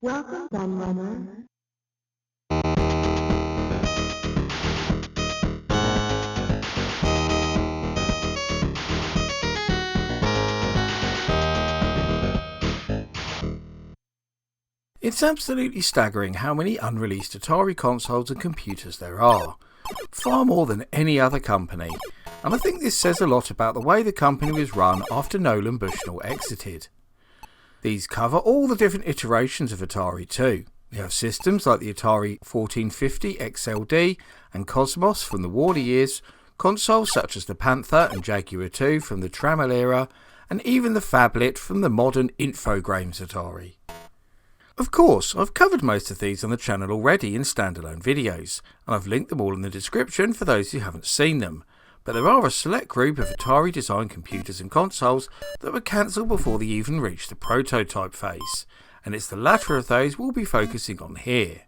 Welcome, Gunrunner. It's absolutely staggering how many unreleased Atari consoles and computers there are. Far more than any other company. And I think this says a lot about the way the company was run after Nolan Bushnell exited. These cover all the different iterations of Atari too. We have systems like the Atari 1450 XLD and Cosmos from the Warner years, consoles such as the Panther and Jaguar 2 from the Trammell era, and even the Phablet from the modern Infogrames Atari. Of course, I've covered most of these on the channel already in standalone videos, and I've linked them all in the description for those who haven't seen them. But there are a select group of Atari designed computers and consoles that were cancelled before they even reached the prototype phase, and it's the latter of those we'll be focusing on here.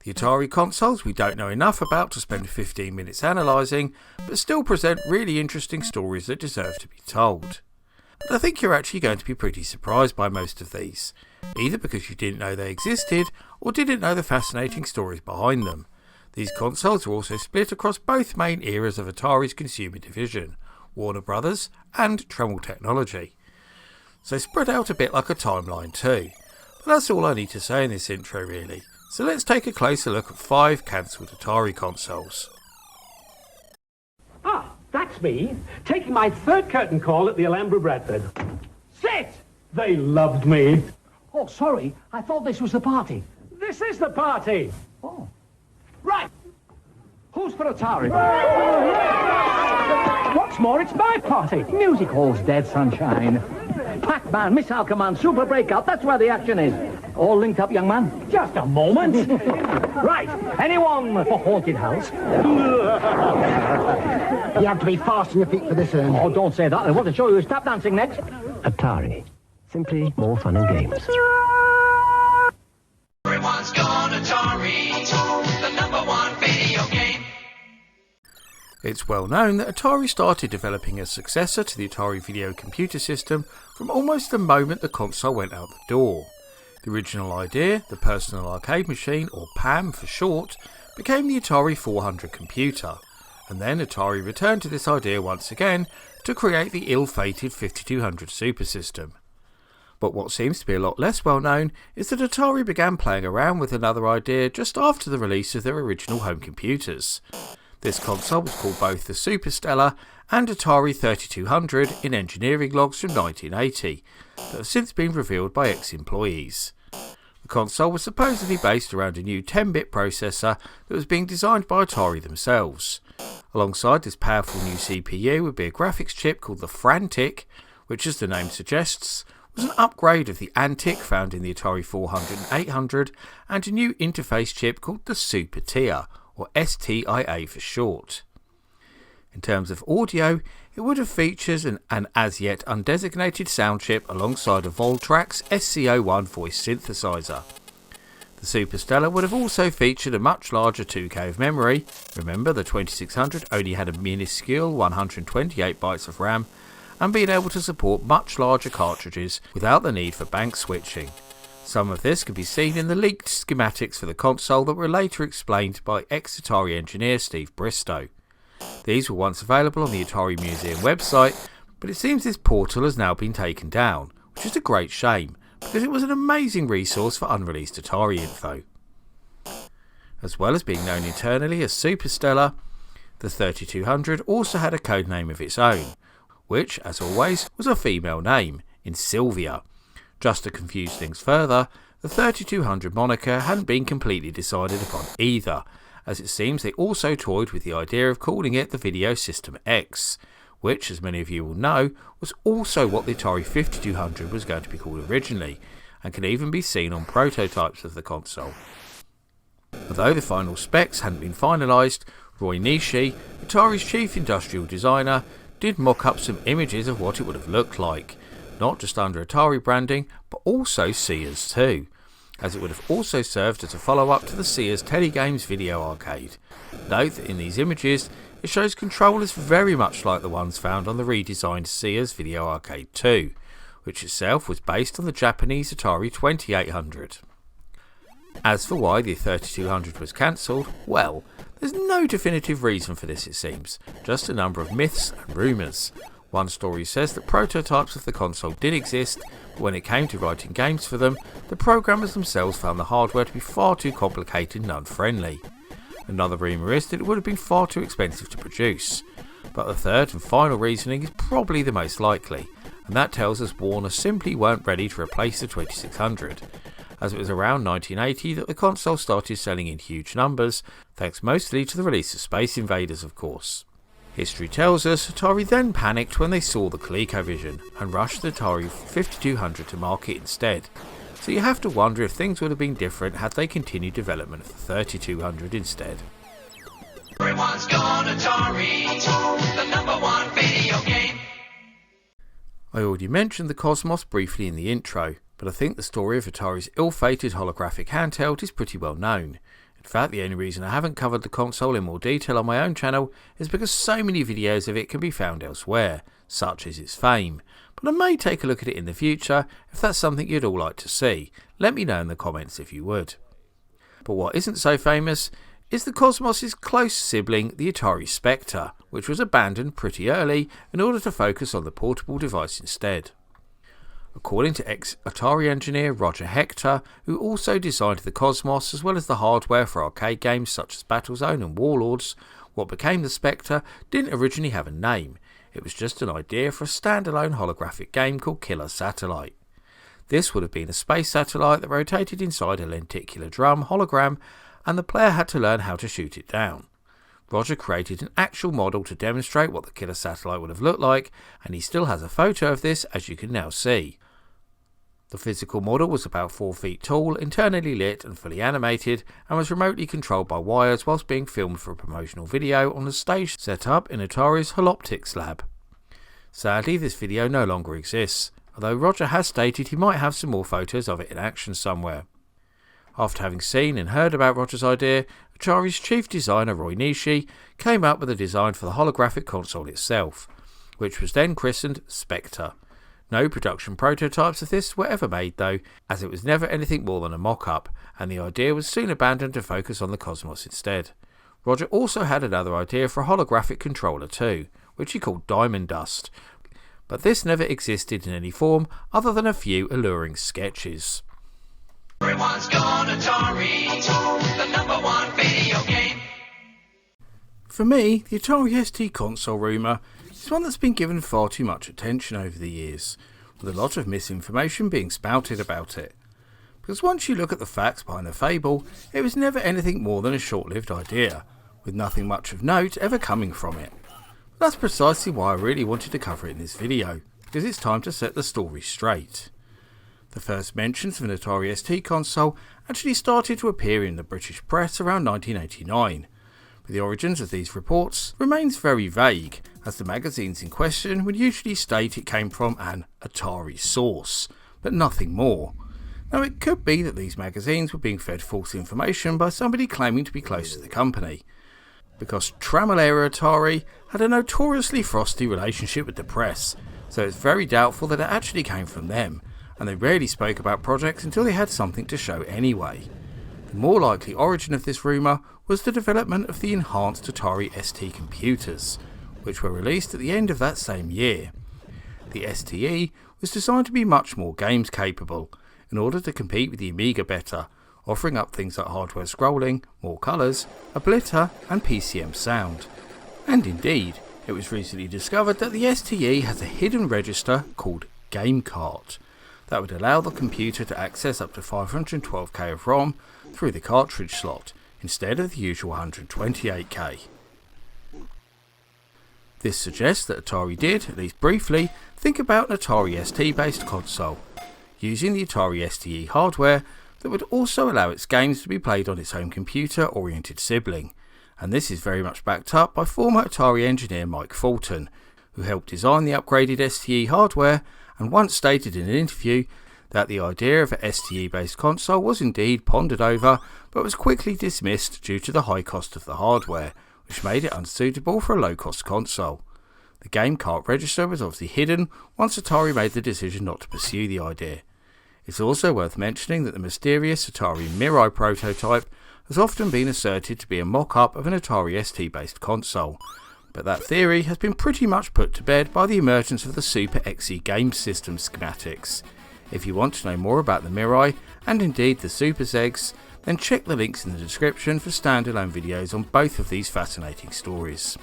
The Atari consoles we don't know enough about to spend 15 minutes analysing, but still present really interesting stories that deserve to be told. And I think you're actually going to be pretty surprised by most of these, either because you didn't know they existed or didn't know the fascinating stories behind them. These consoles are also split across both main eras of Atari's consumer division, Warner Brothers and Trammell Technology. So spread out a bit like a timeline too. But that's all I need to say in this intro really, so let's take a closer look at 5 cancelled Atari consoles. Ah, that's me, taking my third curtain call at the Alhambra Bradford. Sit! They loved me. Oh, sorry. I thought this was the party. This is the party. Oh. Right. Who's for Atari? What's more, it's my party. Music hall's dead, sunshine. Pac-Man, Missile Command, Super Breakout, that's where the action is. All linked up, young man? Just a moment. Right. Anyone for Haunted House? You have to be fast on your feet for this, Oh, don't say that. I want to show you tap dancing next. Atari. Simply more fun and games. Everyone's gone Atari, the #1 video game. It's well known that Atari started developing a successor to the Atari Video Computer System from almost the moment the console went out the door. The original idea, the Personal Arcade Machine, or PAM for short, became the Atari 400 computer, and then Atari returned to this idea once again to create the ill-fated 5200 Super System. But what seems to be a lot less well known is that Atari began playing around with another idea just after the release of their original home computers. This console was called both the Superstellar and Atari 3200 in engineering logs from 1980 that have since been revealed by ex-employees. The console was supposedly based around a new 10-bit processor that was being designed by Atari themselves. Alongside this powerful new CPU would be a graphics chip called the Frantic, which, as the name suggests, was an upgrade of the Antic found in the Atari 400 and 800, and a new interface chip called the Super TIA, or STIA for short. In terms of audio, it would have featured an as yet undesignated sound chip alongside a Voltrax SC01 voice synthesizer. The Superstellar would have also featured a much larger 2K of memory. Remember, the 2600 only had a minuscule 128 bytes of RAM, and being able to support much larger cartridges without the need for bank switching. Some of this can be seen in the leaked schematics for the console that were later explained by ex-Atari engineer Steve Bristow. These were once available on the Atari Museum website, but it seems this portal has now been taken down, which is a great shame, because it was an amazing resource for unreleased Atari info. As well as being known internally as Superstellar, the 3200 also had a codename of its own, which, as always, was a female name, in Sylvia. Just to confuse things further, the 3200 moniker hadn't been completely decided upon either, as it seems they also toyed with the idea of calling it the Video System X, which, as many of you will know, was also what the Atari 5200 was going to be called originally, and can even be seen on prototypes of the console. Although the final specs hadn't been finalised, Roy Nishi, Atari's chief industrial designer, did mock up some images of what it would have looked like, not just under Atari branding, but also Sears too, as it would have also served as a follow-up to the Sears Telegames video arcade. Note that in these images, it shows controllers very much like the ones found on the redesigned Sears Video Arcade 2, which itself was based on the Japanese Atari 2800. As for why the 3200 was cancelled, well, there's no definitive reason for this, it seems, just a number of myths and rumours. One story says that prototypes of the console did exist, but when it came to writing games for them, the programmers themselves found the hardware to be far too complicated and unfriendly. Another rumour is that it would have been far too expensive to produce. But the third and final reasoning is probably the most likely, and that tells us Warner simply weren't ready to replace the 2600. As it was around 1980 that the console started selling in huge numbers, thanks mostly to the release of Space Invaders, of course. History tells us Atari then panicked when they saw the ColecoVision and rushed the Atari 5200 to market instead. So you have to wonder if things would have been different had they continued development of the 3200 instead. Everyone's gone Atari, the number one video game. I already mentioned the Cosmos briefly in the intro, but I think the story of Atari's ill-fated holographic handheld is pretty well known. In fact, the only reason I haven't covered the console in more detail on my own channel is because so many videos of it can be found elsewhere, such is its fame. But I may take a look at it in the future if that's something you'd all like to see. Let me know in the comments if you would. But what isn't so famous is the Cosmos' close sibling, the Atari Spectre, which was abandoned pretty early in order to focus on the portable device instead. According to ex-Atari engineer Roger Hector, who also designed the Cosmos as well as the hardware for arcade games such as Battlezone and Warlords, what became the Spectre didn't originally have a name. It was just an idea for a standalone holographic game called Killer Satellite. This would have been a space satellite that rotated inside a lenticular drum hologram, and the player had to learn how to shoot it down. Roger created an actual model to demonstrate what the Killer Satellite would have looked like, and he still has a photo of this, as you can now see. The physical model was about 4 feet tall, internally lit and fully animated, and was remotely controlled by wires whilst being filmed for a promotional video on a stage set up in Atari's Holoptics lab. Sadly, this video no longer exists, although Roger has stated he might have some more photos of it in action somewhere. After having seen and heard about Roger's idea, Atari's chief designer Roy Nishi came up with a design for the holographic console itself, which was then christened Spectre. No production prototypes of this were ever made though, as it was never anything more than a mock-up, and the idea was soon abandoned to focus on the Cosmos instead. Roger also had another idea for a holographic controller too, which he called Diamond Dust, but this never existed in any form other than a few alluring sketches. Everyone's gone Atari, the number one video game. For me, the Atari ST console rumour is one that's been given far too much attention over the years, with a lot of misinformation being spouted about it. Because once you look at the facts behind the fable, it was never anything more than a short-lived idea, with nothing much of note ever coming from it. But that's precisely why I really wanted to cover it in this video, because it's time to set the story straight. The first mentions of an Atari ST console actually started to appear in the British press around 1989, but the origins of these reports remains very vague, as the magazines in question would usually state it came from an Atari source, but nothing more. Now it could be that these magazines were being fed false information by somebody claiming to be close to the company, because Tramalera Atari had a notoriously frosty relationship with the press, so it's very doubtful that it actually came from them, and they rarely spoke about projects until they had something to show anyway. The more likely origin of this rumour was the development of the enhanced Atari ST computers, which were released at the end of that same year. The STE was designed to be much more games capable, in order to compete with the Amiga better, offering up things like hardware scrolling, more colours, a blitter and PCM sound. And indeed, it was recently discovered that the STE has a hidden register called Game Cart, that would allow the computer to access up to 512K of ROM through the cartridge slot, instead of the usual 128K. This suggests that Atari did, at least briefly, think about an Atari ST based console, using the Atari STE hardware that would also allow its games to be played on its home computer oriented sibling, and this is very much backed up by former Atari engineer Mike Fulton, who helped design the upgraded STE hardware and once stated in an interview that the idea of a STE based console was indeed pondered over, but was quickly dismissed due to the high cost of the hardware, which made it unsuitable for a low cost console. The game cart register was obviously hidden once Atari made the decision not to pursue the idea. It's also worth mentioning that the mysterious Atari Mirai prototype has often been asserted to be a mock-up of an Atari ST based console, but that theory has been pretty much put to bed by the emergence of the Super XE game system schematics. If you want to know more about the Mirai, and indeed the Super Zegs, then check the links in the description for standalone videos on both of these fascinating stories.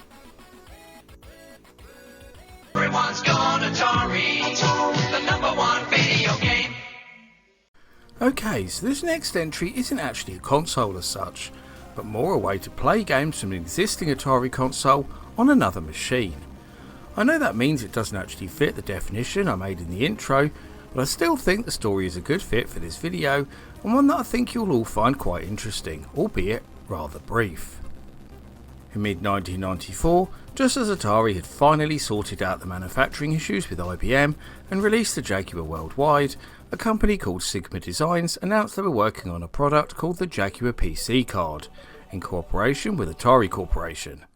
Everyone's gone Atari, the number one video game. Okay, so this next entry isn't actually a console as such, but more a way to play games from an existing Atari console on another machine. I know that means it doesn't actually fit the definition I made in the intro, but I still think the story is a good fit for this video, and one that I think you'll all find quite interesting, albeit rather brief. In mid-1994, just as Atari had finally sorted out the manufacturing issues with IBM and released the Jaguar worldwide, a company called Sigma Designs announced they were working on a product called the Jaguar PC card, in cooperation with Atari Corporation.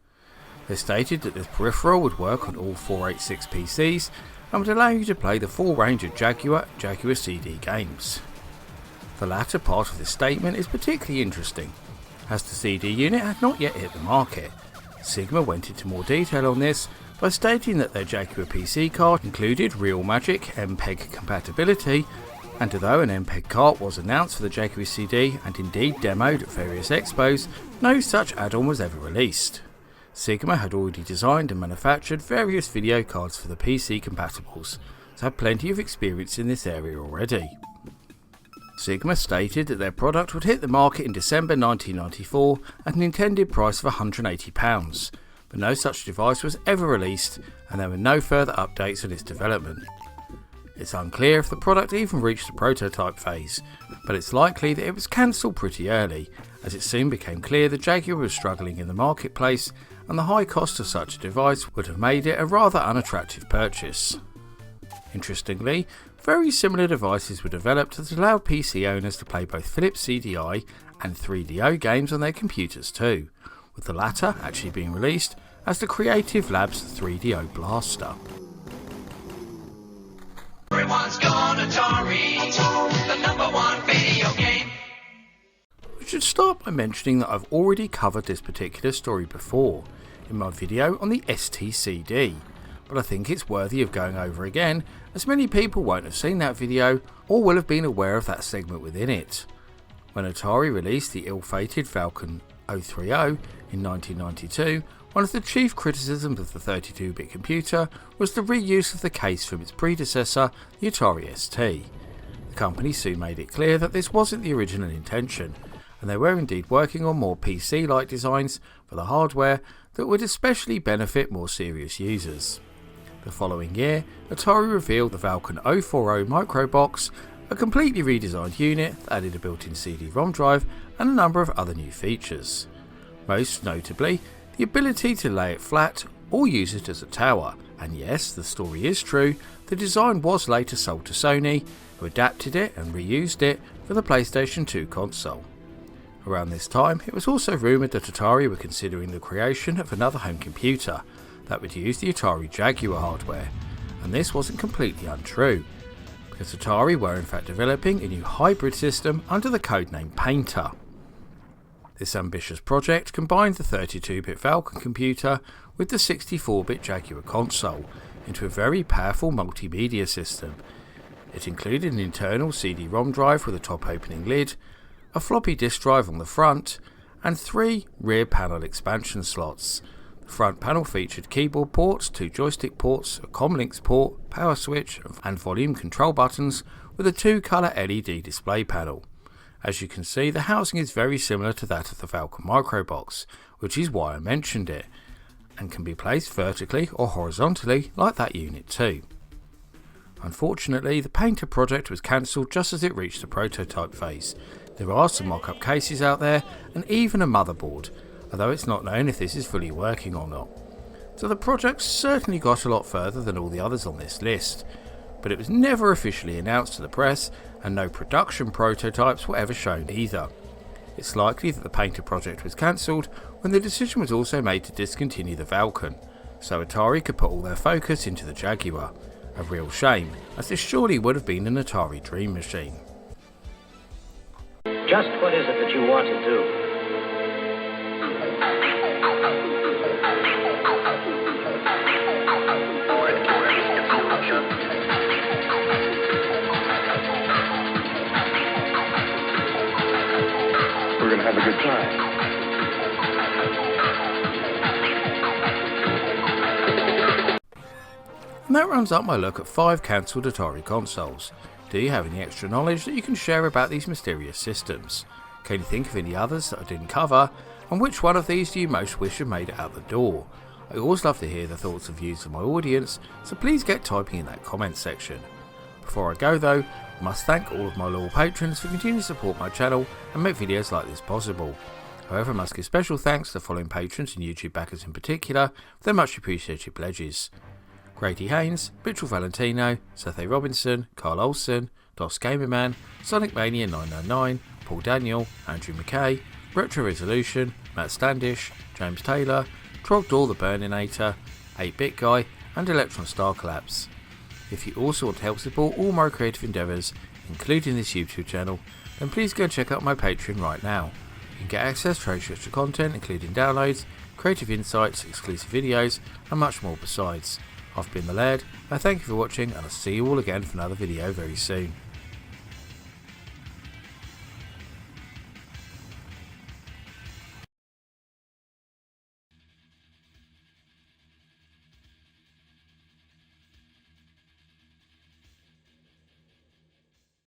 They stated that this peripheral would work on all 486 PCs and would allow you to play the full range of Jaguar CD games. The latter part of this statement is particularly interesting, as the CD unit had not yet hit the market. Sigma went into more detail on this by stating that their Jaguar PC card included Real Magic MPEG compatibility, and although an MPEG cart was announced for the Jaguar CD and indeed demoed at various expos, no such add-on was ever released. Sigma had already designed and manufactured various video cards for the PC compatibles, so had plenty of experience in this area already. Sigma stated that their product would hit the market in December 1994 at an intended price of £180, but no such device was ever released and there were no further updates on its development. It's unclear if the product even reached the prototype phase, but it's likely that it was cancelled pretty early, as it soon became clear the Jaguar was struggling in the marketplace and the high cost of such a device would have made it a rather unattractive purchase. Interestingly, very similar devices were developed that allowed PC owners to play both Philips CDI and 3DO games on their computers too, with the latter actually being released as the Creative Labs 3DO Blaster. Everyone's gone Atari, the number one video game. I should start by mentioning that I've already covered this particular story before, in my video on the ST CD, but I think it's worthy of going over again, as many people won't have seen that video or will have been aware of that segment within it. When Atari released the ill-fated Falcon 030 in 1992, one of the chief criticisms of the 32-bit computer was the reuse of the case from its predecessor, the Atari ST. The company soon made it clear that this wasn't the original intention, and they were indeed working on more PC-like designs for the hardware that would especially benefit more serious users. The following year, Atari revealed the Falcon 040 Microbox, a completely redesigned unit that added a built-in CD-ROM drive and a number of other new features. Most notably, the ability to lay it flat or use it as a tower, and yes, the story is true, the design was later sold to Sony, who adapted it and reused it for the PlayStation 2 console. Around this time, it was also rumoured that Atari were considering the creation of another home computer that would use the Atari Jaguar hardware, and this wasn't completely untrue, because Atari were in fact developing a new hybrid system under the codename Painter. This ambitious project combined the 32-bit Falcon computer with the 64-bit Jaguar console into a very powerful multimedia system. It included an internal CD-ROM drive with a top-opening lid, a floppy disk drive on the front, and 3 rear panel expansion slots. The front panel featured keyboard ports, 2 joystick ports, a Comlinks port, power switch, and volume control buttons with a 2-colour LED display panel. As you can see, the housing is very similar to that of the Falcon Microbox, which is why I mentioned it, and can be placed vertically or horizontally like that unit too. Unfortunately, the Painter project was cancelled just as it reached the prototype phase. There are some mock-up cases out there, and even a motherboard, although it's not known if this is fully working or not. So the project certainly got a lot further than all the others on this list, but it was never officially announced to the press, and no production prototypes were ever shown either. It's likely that the Painter project was cancelled when the decision was also made to discontinue the Falcon, so Atari could put all their focus into the Jaguar. A real shame, as this surely would have been an Atari dream machine. Just what is it that you want to do? We're going to have a good time. And that rounds up my look at 5 cancelled Atari consoles. Do you have any extra knowledge that you can share about these mysterious systems? Can you think of any others that I didn't cover? And which one of these do you most wish had made it out the door? I always love to hear the thoughts and views of my audience, so please get typing in that comment section. Before I go though, I must thank all of my loyal patrons for continuing to support my channel and make videos like this possible. However, I must give special thanks to the following patrons and YouTube backers in particular for their much appreciated pledges: Grady Haynes, Mitchell Valentino, Seth A. Robinson, Carl Olsen, Dos Gamerman, Sonic Mania 999, Paul Daniel, Andrew McKay, Retro Resolution, Matt Standish, James Taylor, Trogdor the Burninator, 8-Bit Guy, and Electron Star Collapse. If you also want to help support all my creative endeavours, including this YouTube channel, then please go and check out my Patreon right now. You can get access to extra content including downloads, creative insights, exclusive videos, and much more besides. I've been the Laird, I thank you for watching, and I'll see you all again for another video very soon.